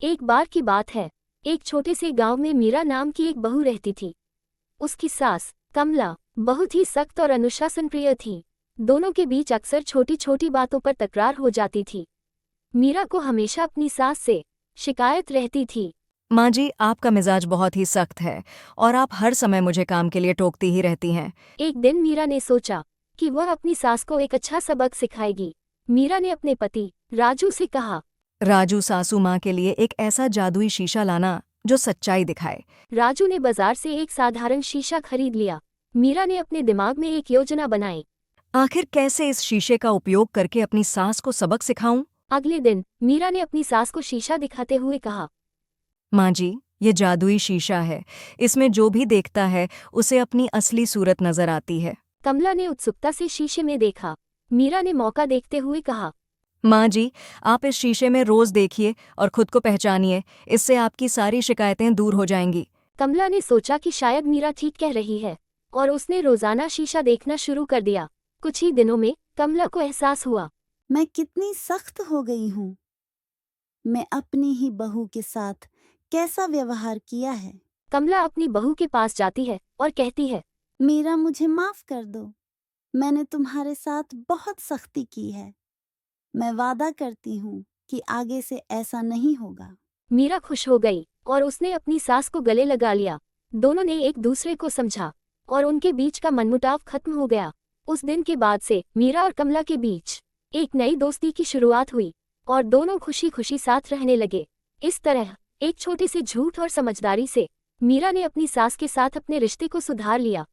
एक बार की बात है, एक छोटे से गांव में मीरा नाम की एक बहू रहती थी। उसकी सास कमला बहुत ही सख्त और अनुशासन प्रिय थी। दोनों के बीच अक्सर छोटी छोटी बातों पर तकरार हो जाती थी। मीरा को हमेशा अपनी सास से शिकायत रहती थी। माँ जी, आपका मिजाज बहुत ही सख्त है और आप हर समय मुझे काम के लिए टोकती ही रहती हैं। एक दिन मीरा ने सोचा कि वह अपनी सास को एक अच्छा सबक सिखाएगी। मीरा ने अपने पति राजू से कहा। राजू, सासू माँ के लिए एक ऐसा जादुई शीशा लाना जो सच्चाई दिखाए। राजू ने बाजार से एक साधारण शीशा खरीद लिया। मीरा ने अपने दिमाग में एक योजना बनाई। आखिर कैसे इस शीशे का उपयोग करके अपनी सास को सबक सिखाऊं? अगले दिन मीरा ने अपनी सास को शीशा दिखाते हुए कहा। माँ जी, ये जादुई शीशा है। इसमें जो भी देखता है उसे अपनी असली सूरत नजर आती है। कमला ने उत्सुकता से शीशे में देखा। मीरा ने मौका देखते हुए कहा। माँ जी, आप इस शीशे में रोज देखिए और खुद को पहचानिए। इससे आपकी सारी शिकायतें दूर हो जाएंगी। कमला ने सोचा कि शायद मीरा ठीक कह रही है और उसने रोजाना शीशा देखना शुरू कर दिया। कुछ ही दिनों में कमला को एहसास हुआ। मैं कितनी सख्त हो गई हूँ। मैं अपनी ही बहू के साथ कैसा व्यवहार किया है। कमला अपनी बहू के पास जाती है और कहती है। मीरा, मुझे माफ कर दो। मैंने तुम्हारे साथ बहुत सख्ती की है। मैं वादा करती हूँ कि आगे से ऐसा नहीं होगा। मीरा खुश हो गई और उसने अपनी सास को गले लगा लिया। दोनों ने एक दूसरे को समझा और उनके बीच का मनमुटाव खत्म हो गया। उस दिन के बाद से मीरा और कमला के बीच एक नई दोस्ती की शुरुआत हुई और दोनों खुशी खुशी साथ रहने लगे। इस तरह एक छोटे से झूठ और समझदारी से मीरा ने अपनी सास के साथ अपने रिश्ते को सुधार लिया।